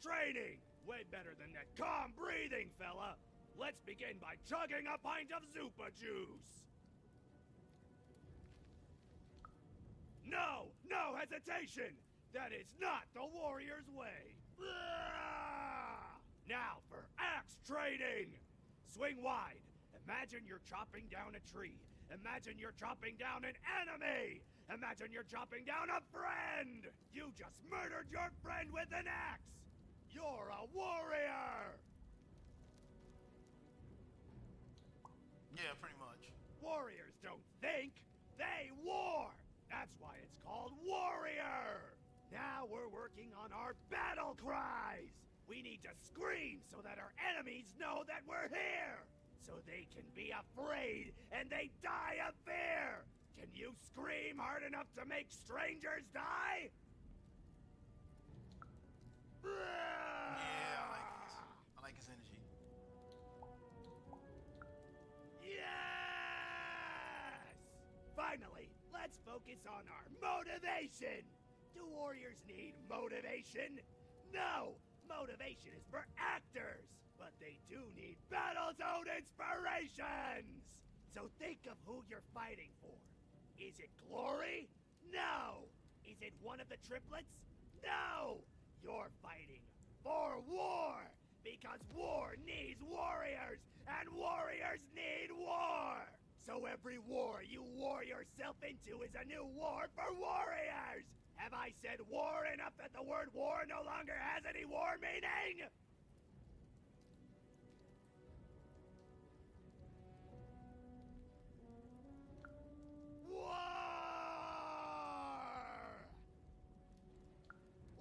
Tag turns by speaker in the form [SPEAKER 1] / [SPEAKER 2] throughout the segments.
[SPEAKER 1] training! Way better than that calm breathing, fella! Let's begin by chugging a pint of Zupa juice! No! No hesitation! That is not the warrior's way! Now for axe training! Swing wide. Imagine you're chopping down a tree. Imagine you're chopping down an enemy! Imagine you're chopping down a friend! You just murdered your friend with an axe! You're a warrior!
[SPEAKER 2] Yeah, pretty much.
[SPEAKER 1] Warriors don't think, they war! That's why it's called Warrior! Now we're working on our battle cries! We need to scream so that our enemies know that we're here! So they can be afraid and they die of fear! Can you scream hard enough to make strangers die?
[SPEAKER 2] Yeah, I like his energy.
[SPEAKER 1] Yes! Finally, let's focus on our motivation! Do warriors need motivation? No! Motivation is for actors! But they do need battle zone inspirations! So think of who you're fighting for. Is it glory? No! Is it one of the triplets? No! You're fighting for war! Because war needs warriors, and warriors need war! So every war you war yourself into is a new war for warriors! Have I said war enough that the word war no longer has any war meaning? War!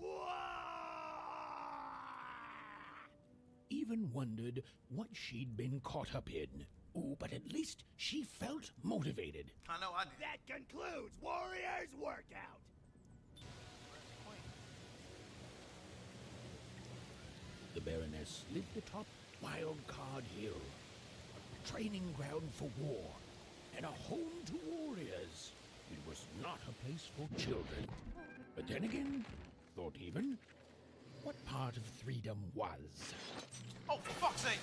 [SPEAKER 1] War!
[SPEAKER 3] Even wondered what she'd been caught up in. Ooh, but at least she felt motivated.
[SPEAKER 2] I know I did.
[SPEAKER 1] That concludes Warriors Workout!
[SPEAKER 3] The Baroness lived atop Wildcard Hill, a training ground for war, and a home to warriors. It was not a place for children. But then again, thought even, what part of Threedom was?
[SPEAKER 2] Oh, for fuck's sake!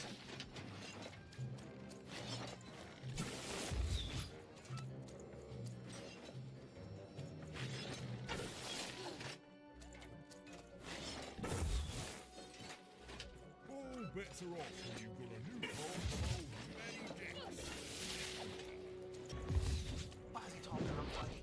[SPEAKER 4] All bets are off when you've got a new home from old Manny Dix.
[SPEAKER 2] Why is he talking? I'm fighting.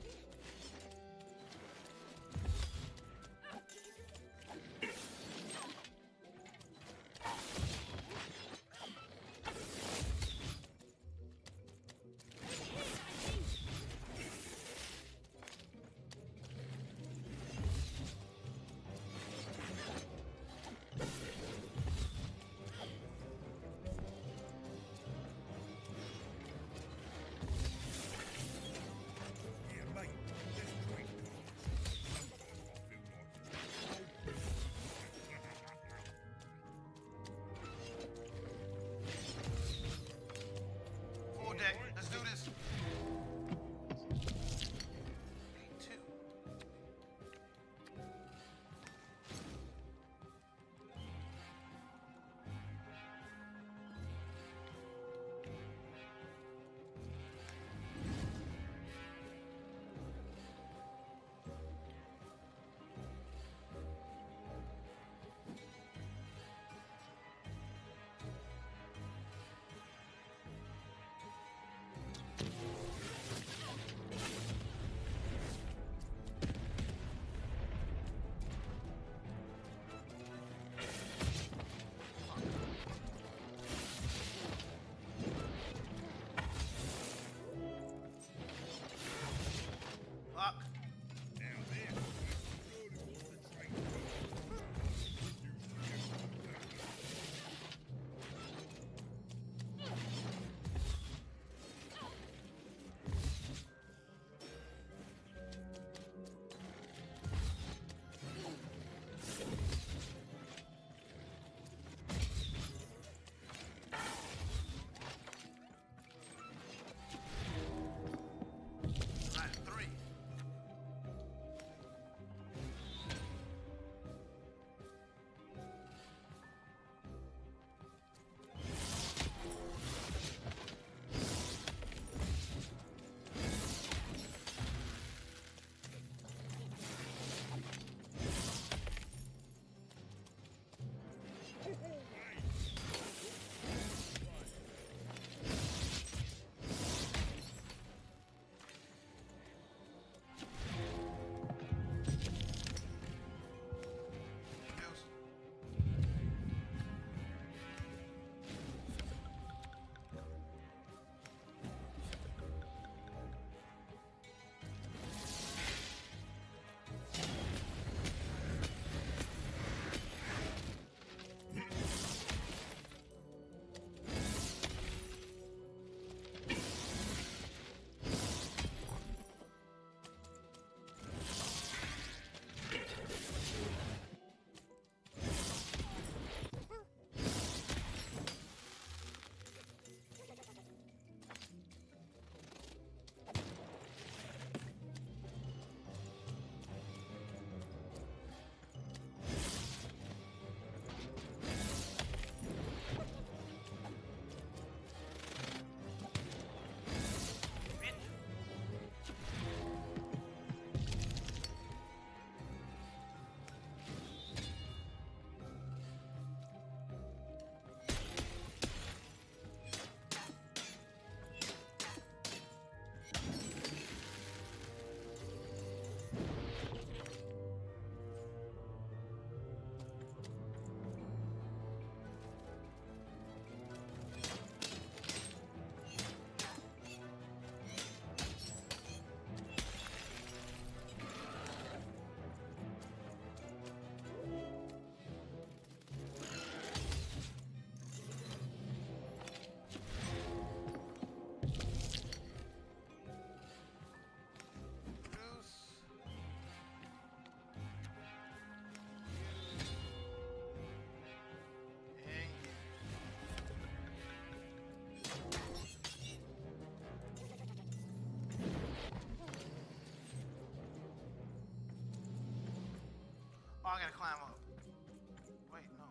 [SPEAKER 2] Oh, I gotta climb up. Wait, no.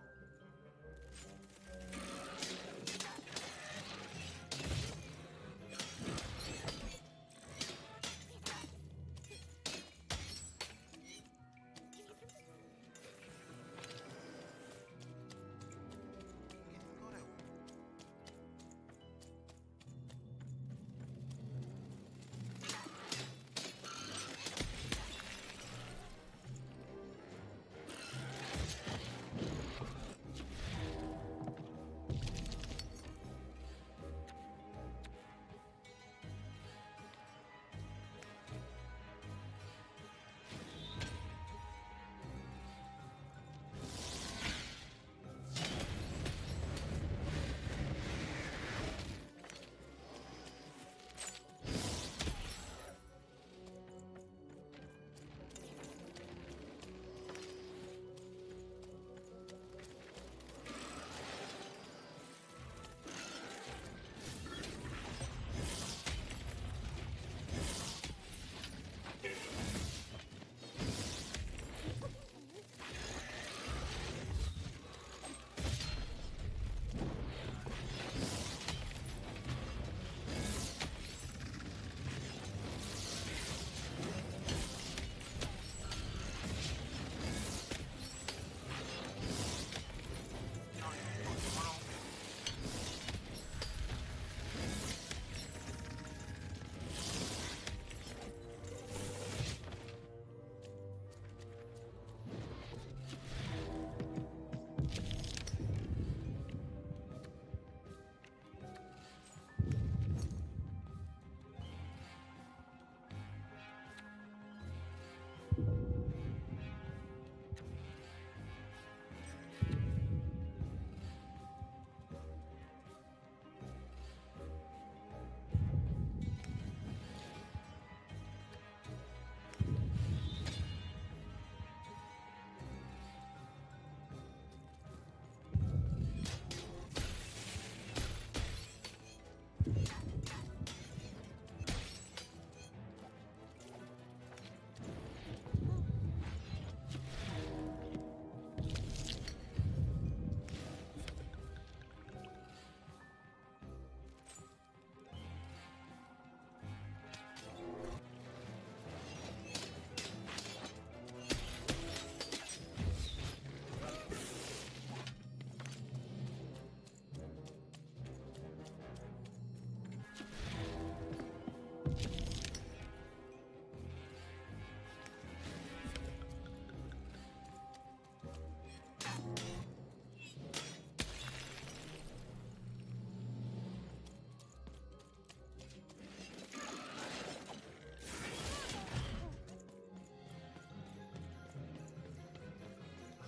[SPEAKER 2] Can't even go that way.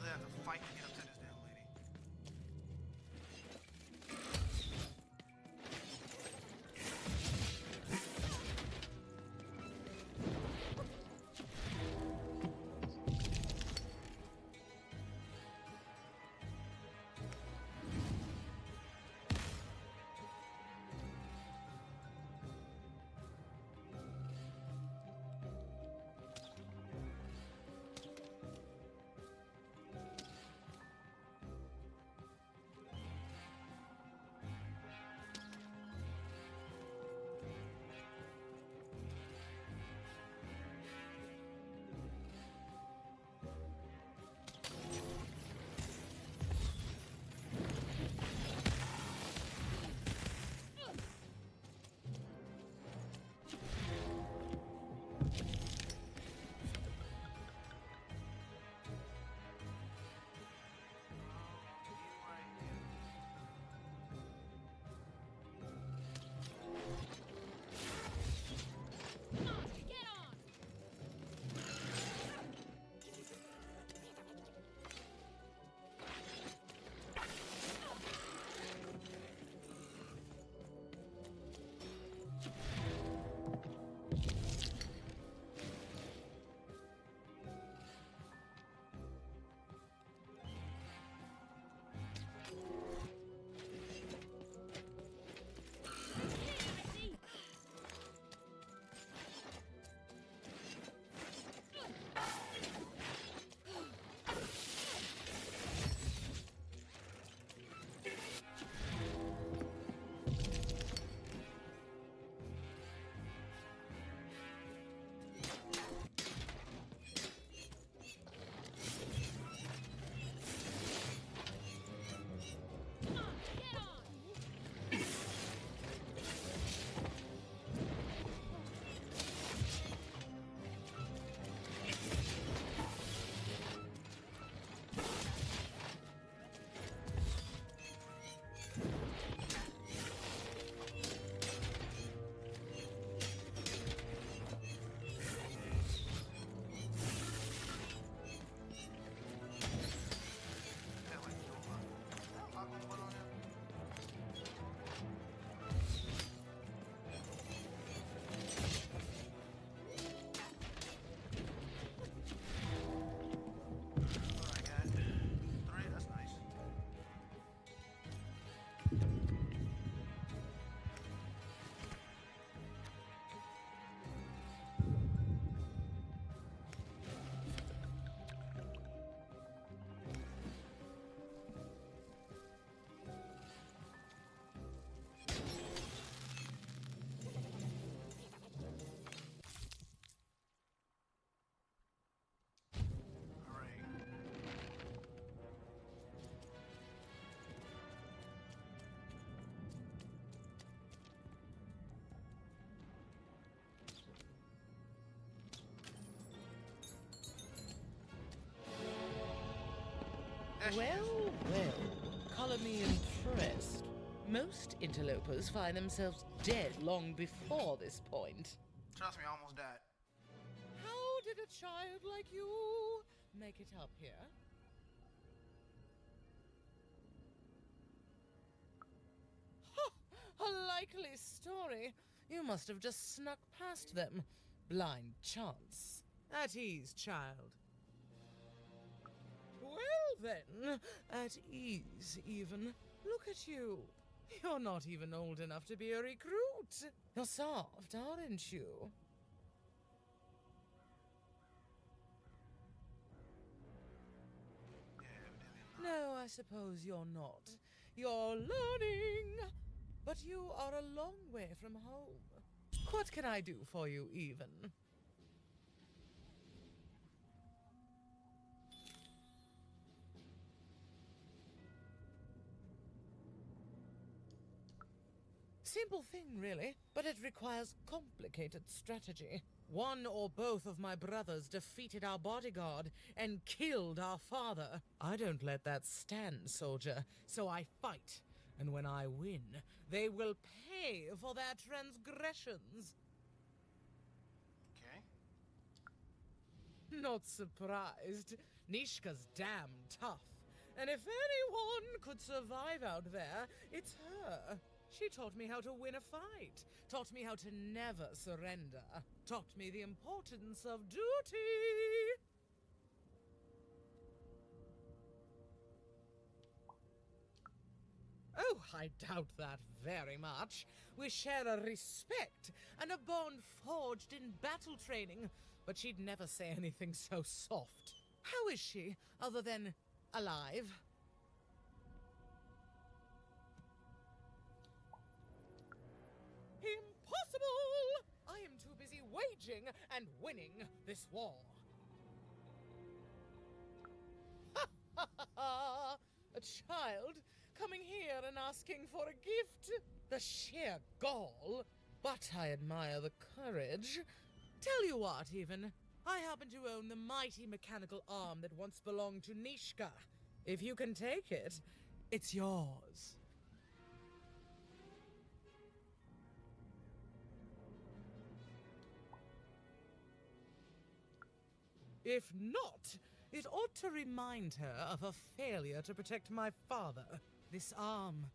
[SPEAKER 2] I have to fight to get up to this damn lady. There she
[SPEAKER 5] Well, well, color me impressed. Most interlopers find themselves dead long before this point.
[SPEAKER 2] is. Trust me, I almost died.
[SPEAKER 5] How did a child like you make it up here? Ha! A likely story. You must have just snuck past them. Blind chance. At ease, child. Well then, at ease even. Look at you. You're not even old enough to be a recruit. You're soft, aren't you?
[SPEAKER 2] Yeah, evidently not.
[SPEAKER 5] No, I suppose you're not. You're learning. But you are a long way from home. What can I do for you, even? Simple thing, really, but it requires complicated strategy. One or both of my brothers defeated our bodyguard and killed our father. I don't let that stand, soldier, so I fight. And when I win, they will pay for their transgressions.
[SPEAKER 2] Okay.
[SPEAKER 5] Not surprised. Nishka's damn tough. And if anyone could survive out there, it's her. She taught me how to win a fight, taught me how to never surrender, taught me the importance of duty. Oh, I doubt that very much. We share a respect and a bond forged in battle training, but she'd never say anything so soft. How is she, other than alive? Impossible! I am too busy waging and winning this war. Ha ha ha ha! A child coming here and asking for a gift? The sheer gall. But I admire the courage. Tell you what, even. I happen to own the mighty mechanical arm that once belonged to Nishka. If you can take it, it's yours. If not, it ought to remind her of her failure to protect my father. This arm.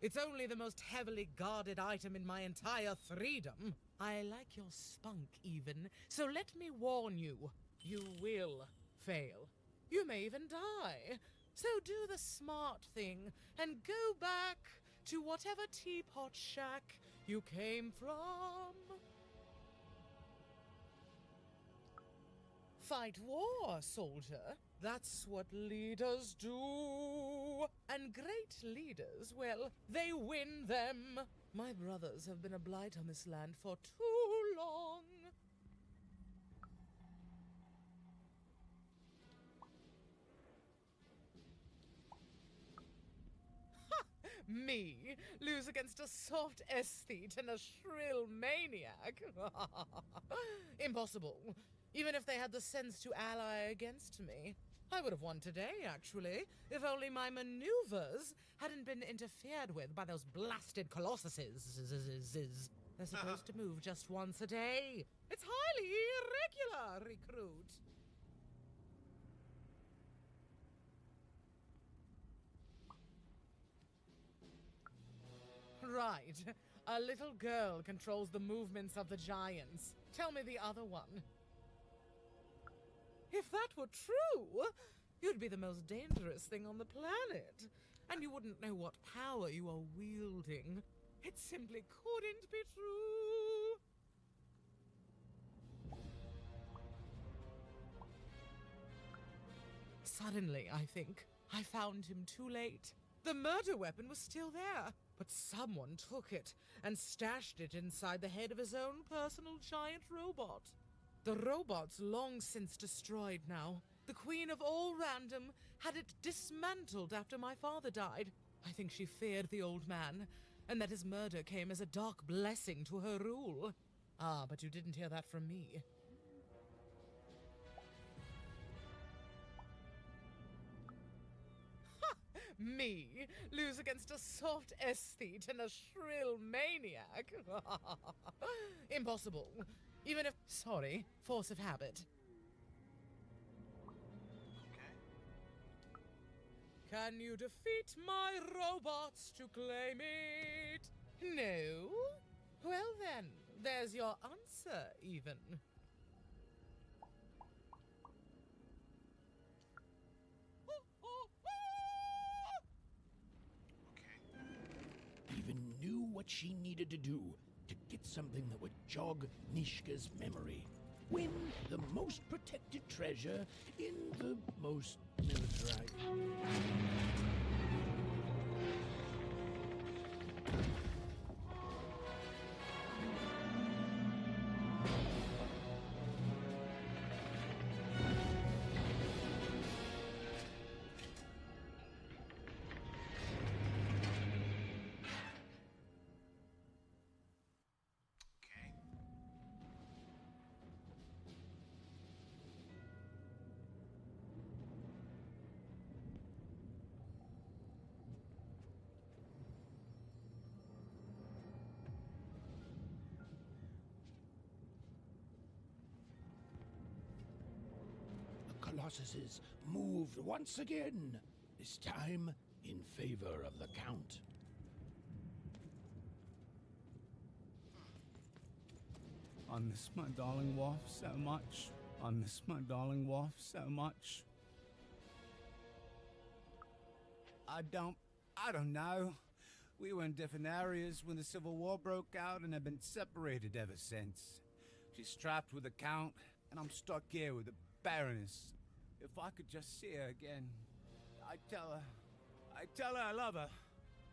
[SPEAKER 5] It's only the most heavily guarded item in my entire Threedom. I like your spunk, even, so let me warn you. You will fail. You may even die. So do the smart thing and go back to whatever teapot shack you came from. Fight war, soldier. That's what leaders do. And great leaders, well, they win them. My brothers have been a blight on this land for too long. Ha! Me lose against a soft aesthete and a shrill maniac? Impossible. Even if they had the sense to ally against me. I would have won today, actually, if only my maneuvers hadn't been interfered with by those blasted colossuses. They're supposed to move just once a day. It's highly irregular, recruit. Right. A little girl controls the movements of the giants. Tell me the other one. If that were true, you'd be the most dangerous thing on the planet. And you wouldn't know what power you are wielding. It simply couldn't be true. Suddenly, I think, I found him too late. The murder weapon was still there, but someone took it and stashed it inside the head of his own personal giant robot. The robot's long since destroyed now. The Queen of All Random had it dismantled after my father died. I think she feared the old man, and that his murder came as a dark blessing to her rule. Ah, but you didn't hear that from me. Me lose against a soft aesthete and a shrill maniac? Impossible. Even if, sorry, force of habit.
[SPEAKER 2] Okay.
[SPEAKER 5] Can you defeat my robots to claim it? No? Well then, there's your answer, even.
[SPEAKER 2] Okay.
[SPEAKER 3] Even knew what she needed to do to get something that would jog Nishka's memory. Win the most protected treasure in the most militarized.
[SPEAKER 2] Okay.
[SPEAKER 3] The Colossuses moved once again, this time in favor of the Count.
[SPEAKER 6] I miss my darling wife so much. I miss my darling wife so much. I don't know. We were in different areas when the Civil War broke out and have been separated ever since. She's trapped with the Count, and I'm stuck here with the Baroness. If I could just see her again, I tell her I love her,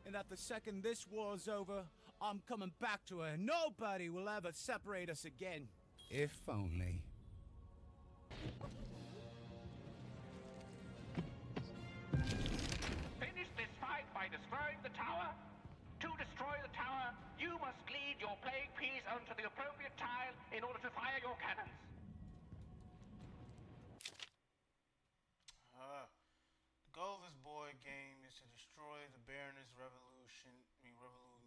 [SPEAKER 6] and that the second this war's over, I'm coming back to her. Nobody will ever separate us again. If only.
[SPEAKER 7] Finish this fight by destroying the tower. To destroy the tower, you must lead your plague piece onto the appropriate tile in order to fire your cannons.
[SPEAKER 2] The goal of this board game is to destroy the Baroness Revolution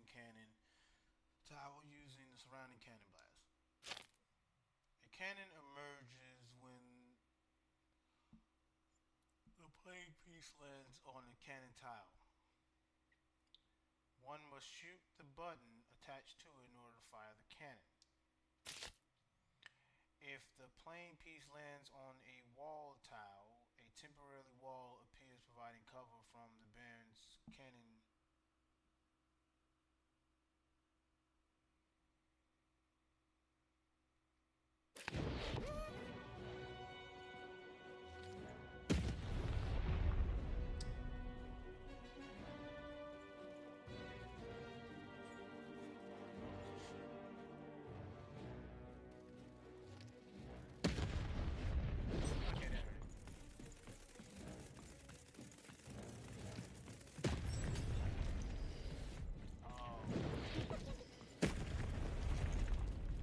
[SPEAKER 2] cannon tower using the surrounding cannon blast. A cannon emerges when the plague piece lands on the cannon tile. One must shoot the button attached to it in order to fire the cannon. If the playing piece lands on a wall tile, a temporary wall appears providing cover from the Baron's cannon.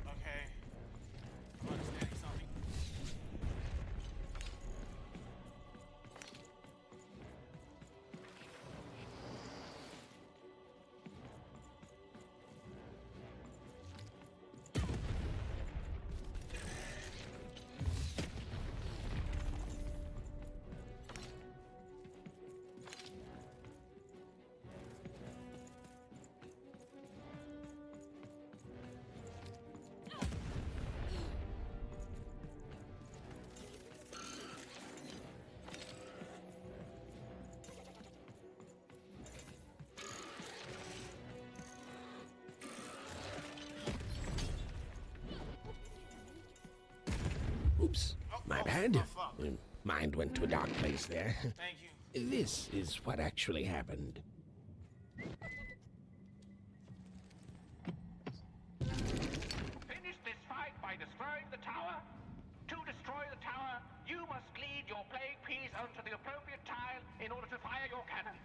[SPEAKER 2] Okay. I'm understanding something.
[SPEAKER 3] Oops, my bad.
[SPEAKER 2] Oh, fuck.
[SPEAKER 3] Mind went to a dark place there.
[SPEAKER 2] Thank you.
[SPEAKER 3] This is what actually happened.
[SPEAKER 7] Finish this fight by destroying the tower. To destroy the tower, you must lead your plague piece onto the appropriate tile in order to fire your cannons.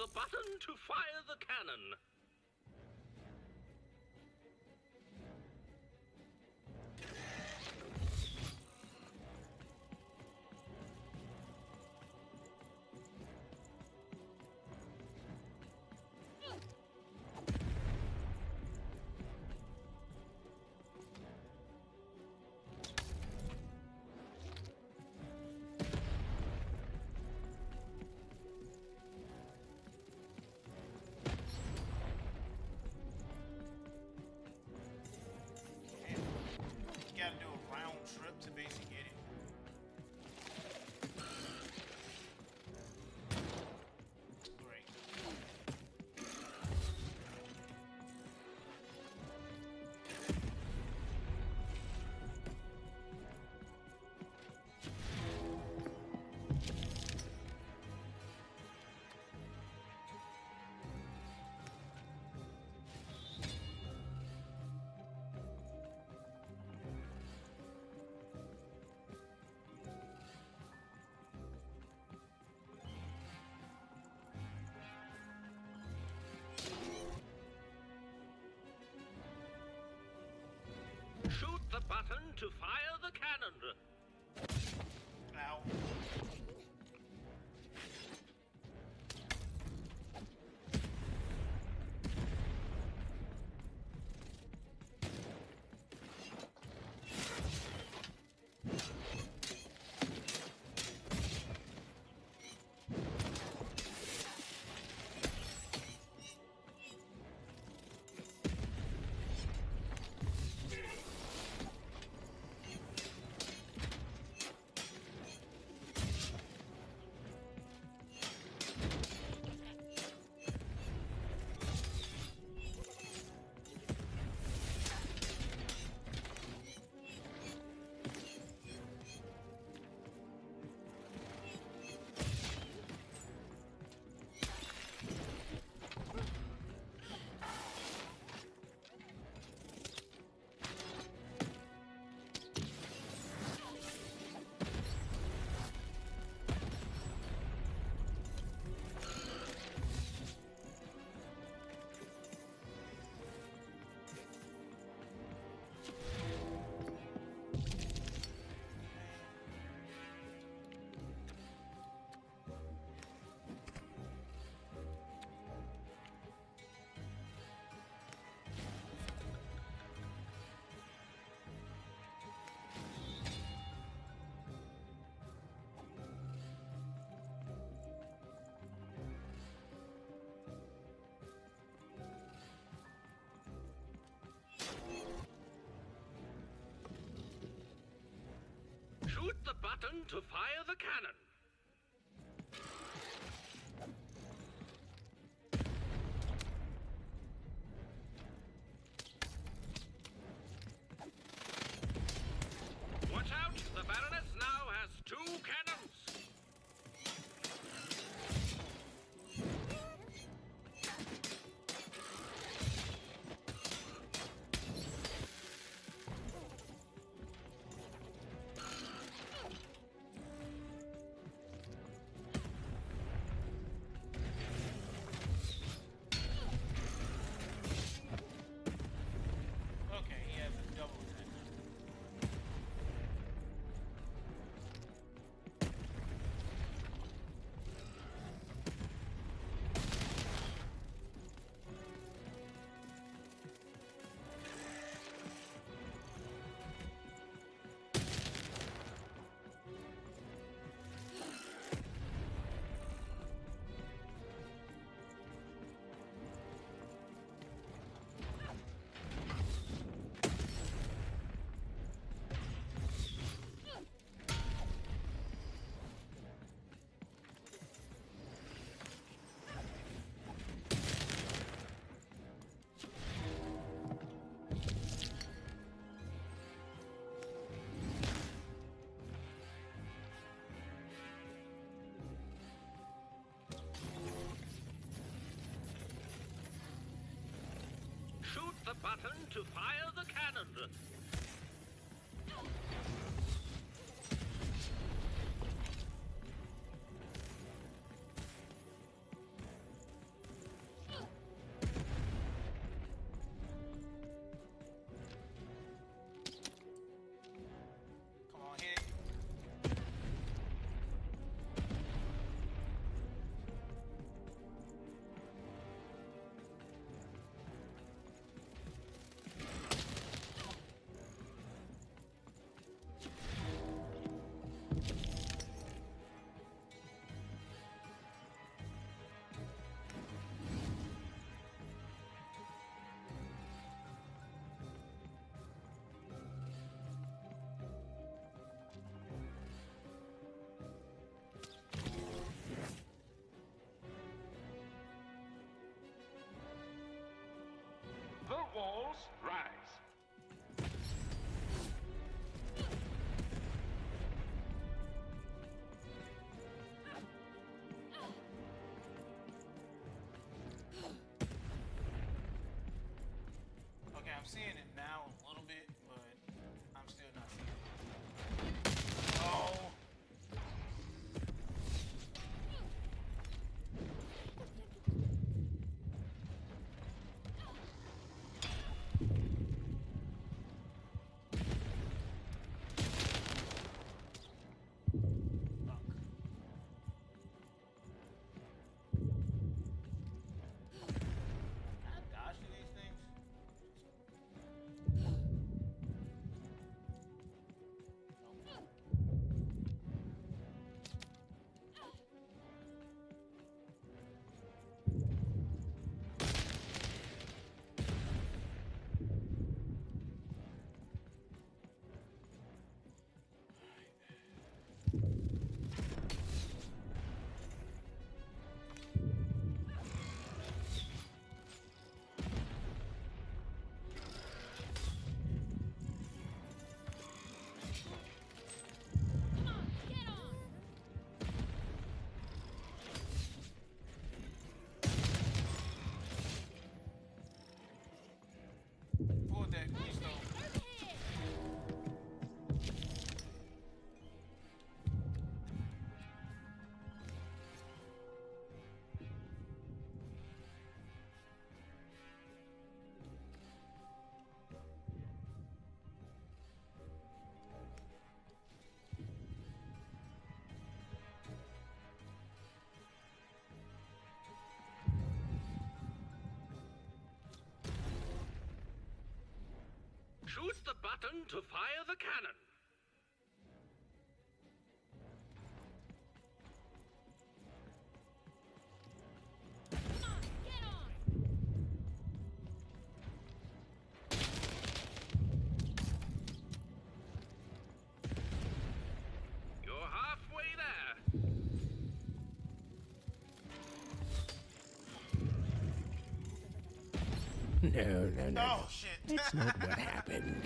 [SPEAKER 8] the button to fire the cannon.
[SPEAKER 2] You gotta do a round trip to basically get it. Great.
[SPEAKER 8] Shoot the button to fire the cannon.
[SPEAKER 2] Ow.
[SPEAKER 8] Shoot the button to fire the cannon. Watch out! The Baroness now has 2 cannons.
[SPEAKER 2] Okay, he has a double attack.
[SPEAKER 8] Shoot the button to fire the cannon.
[SPEAKER 2] I'm seeing it now a little bit, but I'm still not seeing it. Oh! For that, please don't.
[SPEAKER 8] Shoot the button to fire the cannon. You're halfway there.
[SPEAKER 3] No.
[SPEAKER 2] Oh, shit.
[SPEAKER 3] That's not what happened.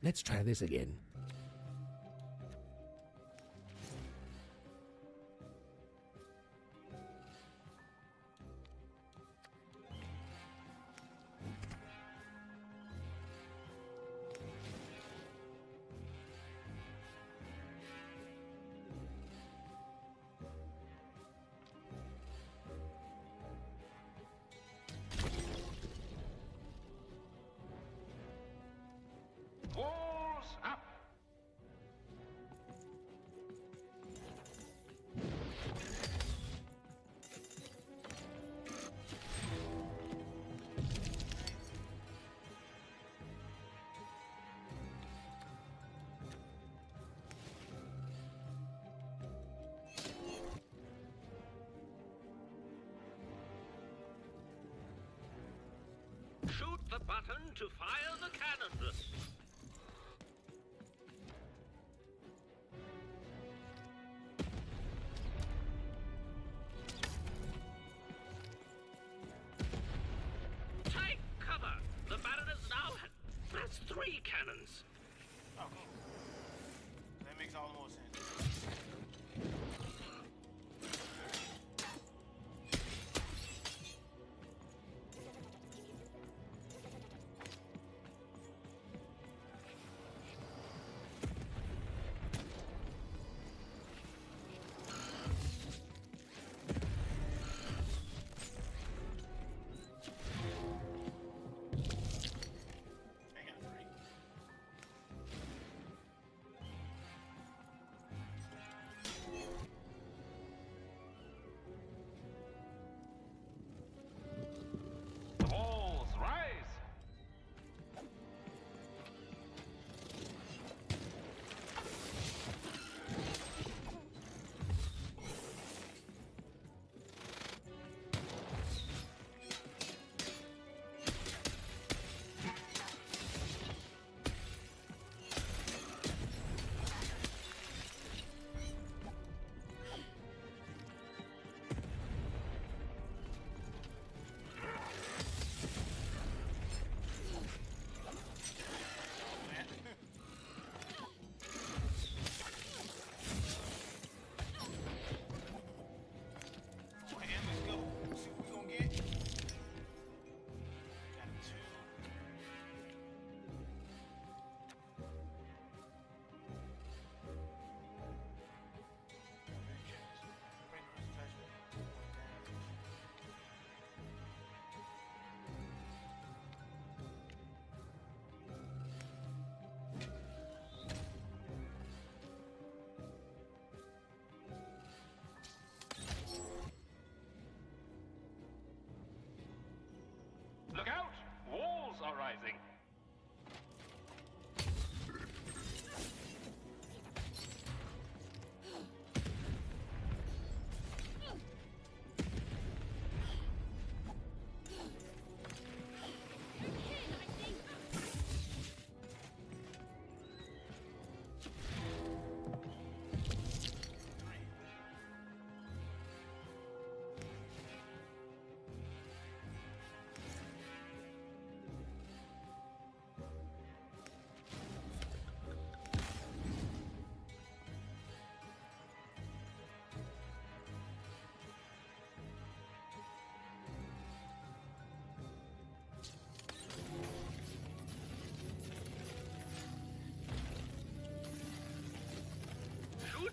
[SPEAKER 3] Let's try this again.
[SPEAKER 7] Walls up.
[SPEAKER 8] Shoot the button to fire the cannon. Take cover. The Baroness now has 3 cannons.
[SPEAKER 2] Oh, cool. That makes all the more sense. They got 3.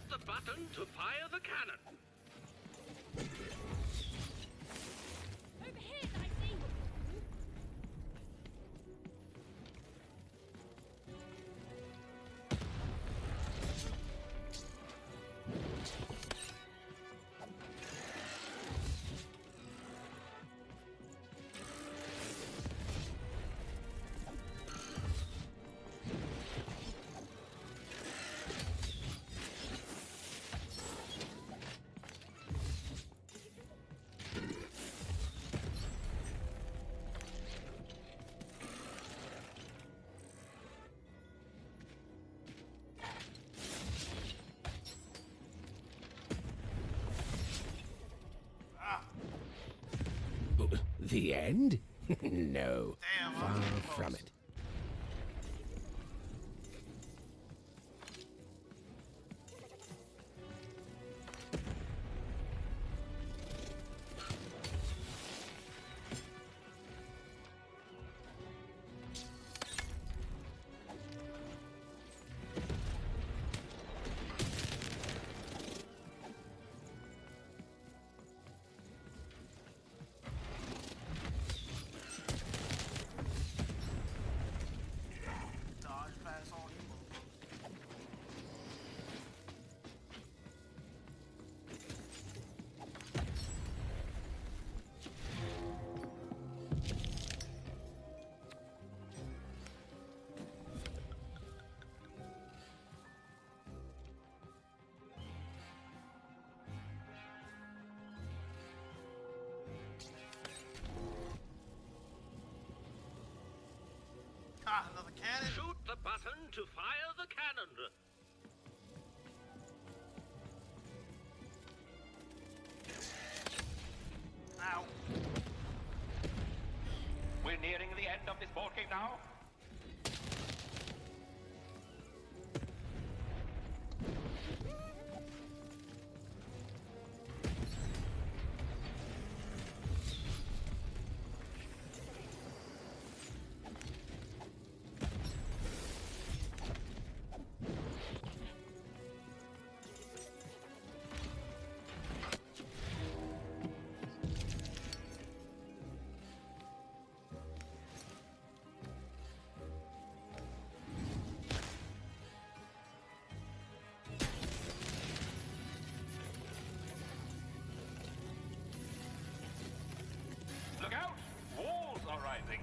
[SPEAKER 8] the button to fire the cannon.
[SPEAKER 9] Overhead, I see.
[SPEAKER 3] The end? No,
[SPEAKER 2] Damn,
[SPEAKER 3] far
[SPEAKER 2] I'm getting
[SPEAKER 3] from
[SPEAKER 2] close.
[SPEAKER 3] it.
[SPEAKER 2] Dodge pass on you. Ah, another cannon.
[SPEAKER 8] Shoot the button to fire the cannon.
[SPEAKER 2] Ow.
[SPEAKER 7] We're nearing the end of this board game now. Look out! Walls are rising.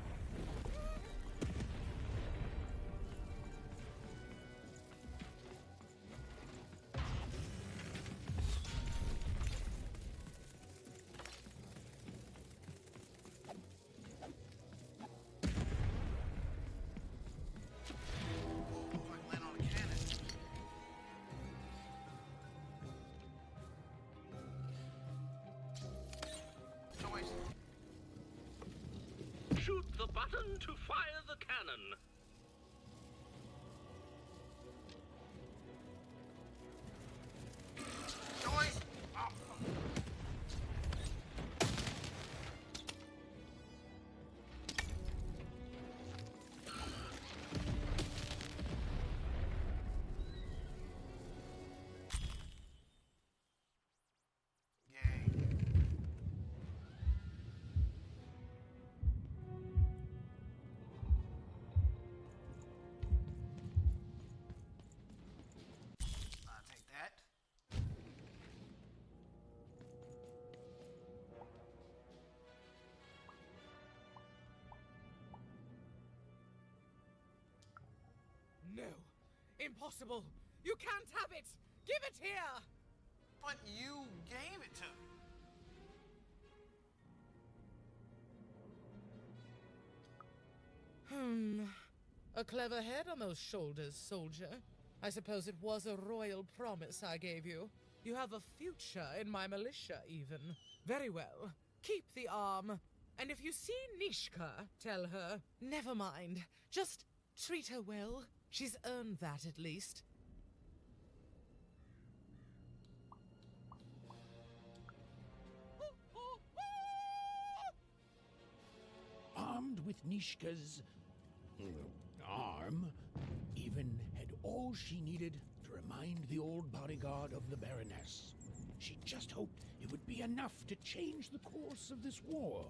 [SPEAKER 2] Oh, if I can land on a cannon. Choice.
[SPEAKER 8] Shoot the button to fire the cannon.
[SPEAKER 2] Choice. Oh, yay. I'll take that.
[SPEAKER 5] No. Impossible. You can't have it. Give it here.
[SPEAKER 2] But you gave it to me.
[SPEAKER 5] A clever head on those shoulders, soldier. I suppose it was a royal promise I gave you. You have a future in my militia, even. Very well. Keep the arm. And if you see Nishka, tell her, never mind. Just treat her well. She's earned that, at least.
[SPEAKER 3] Armed with Nishka's arm, even had all she needed to remind the old bodyguard of the Baroness. She just hoped it would be enough to change the course of this war.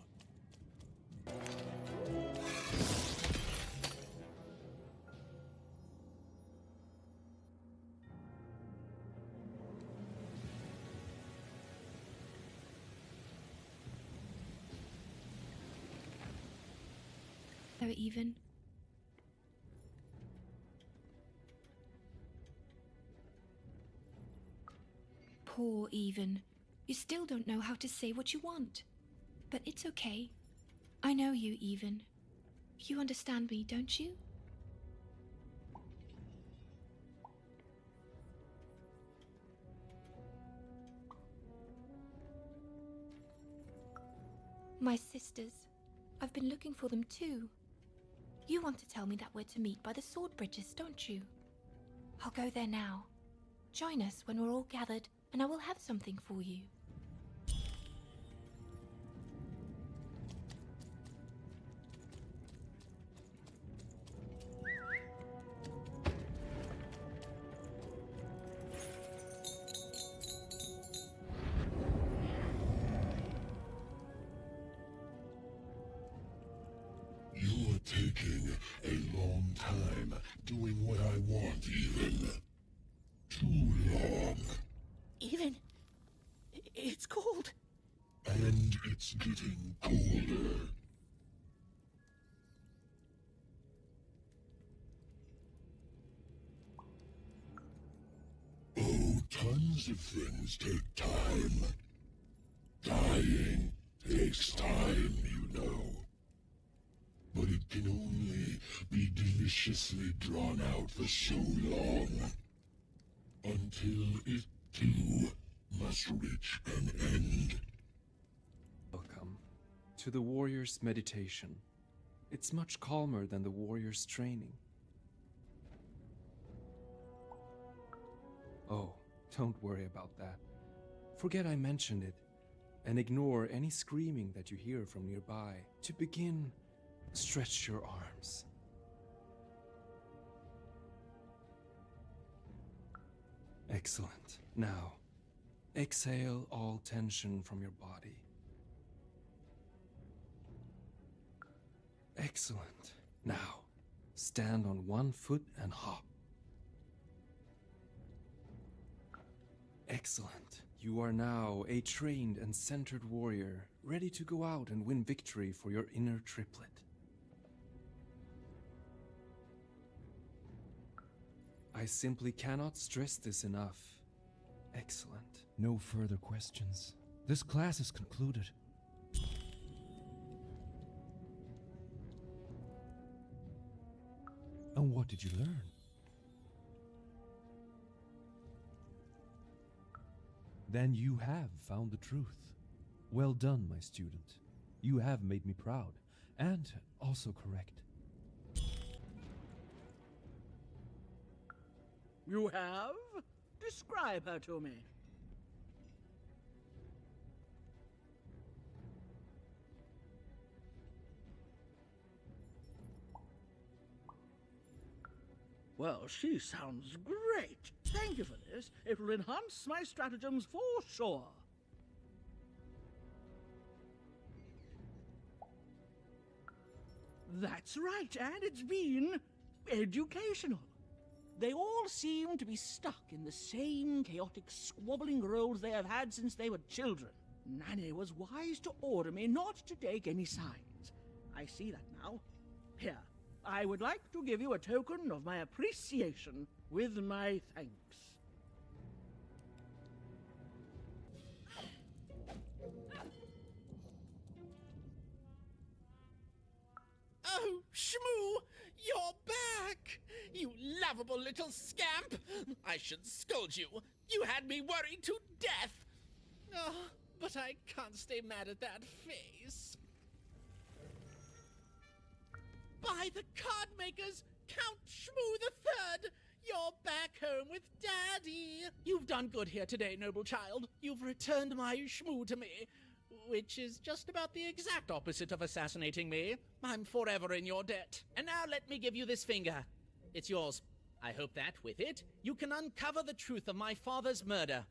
[SPEAKER 9] So even. Poor Even. You still don't know how to say what you want. But it's okay. I know you, Even. You understand me, don't you? My sisters. I've been looking for them too. You want to tell me that we're to meet by the sword bridges, don't you? I'll go there now. Join us when we're all gathered, and I will have something for you.
[SPEAKER 4] You're taking a long time doing what I want, Even. Too long.
[SPEAKER 10] Even. It's cold.
[SPEAKER 4] And it's getting colder. Oh, tons of things take time. Dying takes time, you know. But it can only be deliciously drawn out for so long. Until it, too, must reach an end.
[SPEAKER 11] Welcome to the warrior's meditation. It's much calmer than the warrior's training. Oh, don't worry about that. Forget I mentioned it, and ignore any screaming that you hear from nearby. To begin, stretch your arms. Excellent. Now, exhale all tension from your body. Excellent. Now, stand on one foot and hop. Excellent. You are now a trained and centered warrior, ready to go out and win victory for your inner triplet. I simply cannot stress this enough. Excellent.
[SPEAKER 12] No further questions. This class is concluded. And what did you learn? Then you have found the truth. Well done, my student. You have made me proud, and also correct.
[SPEAKER 10] You have? Describe her to me. Well, she sounds great. Thank you for this. It will enhance my stratagems for sure. That's right, and it's been educational. They all seem to be stuck in the same chaotic, squabbling roles they have had since they were children. Nanny was wise to order me not to take any sides. I see that now. Here, I would like to give you a token of my appreciation with my thanks.
[SPEAKER 13] Oh, Shmoo! You're back! You lovable little scamp! I should scold you. You had me worried to death. Oh, but I can't stay mad at that face. By the card makers, Count Shmoo III! You're back home with Daddy! You've done good here today, noble child. You've returned my Shmoo to me, which is just about the exact opposite of assassinating me. I'm forever in your debt. And now let me give you this finger. It's yours.
[SPEAKER 10] I hope that, with it, you can uncover the truth of my father's murder.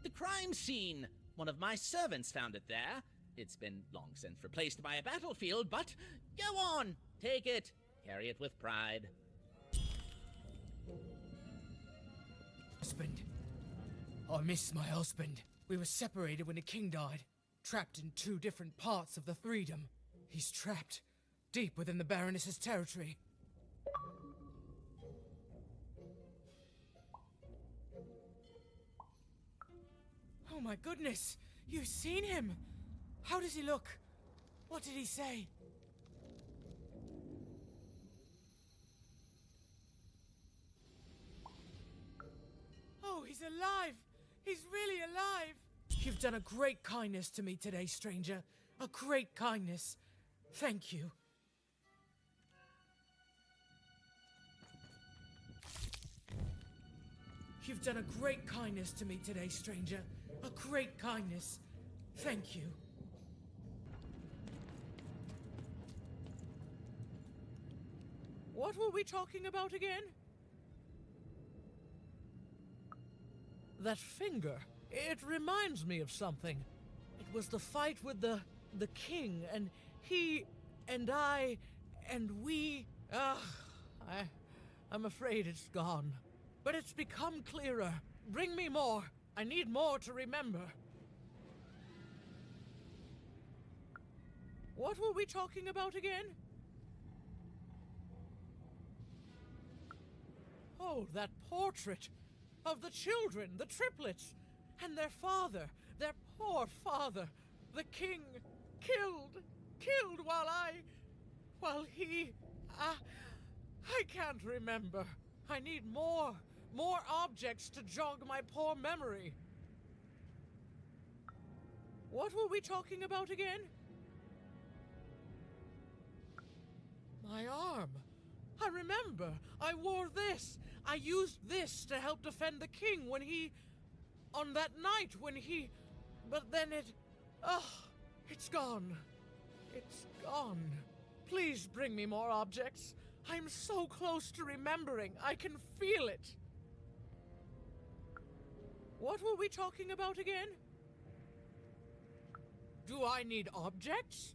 [SPEAKER 10] The crime scene! One of my servants found it there. It's been long since replaced by a battlefield, but go on! Take it. Carry it with pride.
[SPEAKER 5] Husband. I miss my husband. We were separated when the king died, trapped in 2 different parts of the Threedom. He's trapped, deep within the Baroness's territory. Oh my goodness! You've seen him! How does he look? What did he say? Oh, he's alive! He's really alive! You've done a great kindness to me today, stranger. A great kindness. Thank you. You've done a great kindness to me today, stranger. A great kindness. Thank you. What were we talking about again? That finger. It reminds me of something. It was the fight with the king, and he, and I, and we... I'm afraid it's gone. But it's become clearer. Bring me more. I need more to remember. What were we talking about again? Oh, that portrait of the children, the triplets, and their father, their poor father, the king, killed while he... I can't remember. I need more objects to jog my poor memory. What were we talking about again? My arm. I remember. I wore this. I used this to help defend the king when he... on that night when he... But then it... it's gone. It's gone. Please bring me more objects. I'm so close to remembering. I can feel it. What were we talking about again? Do I need objects?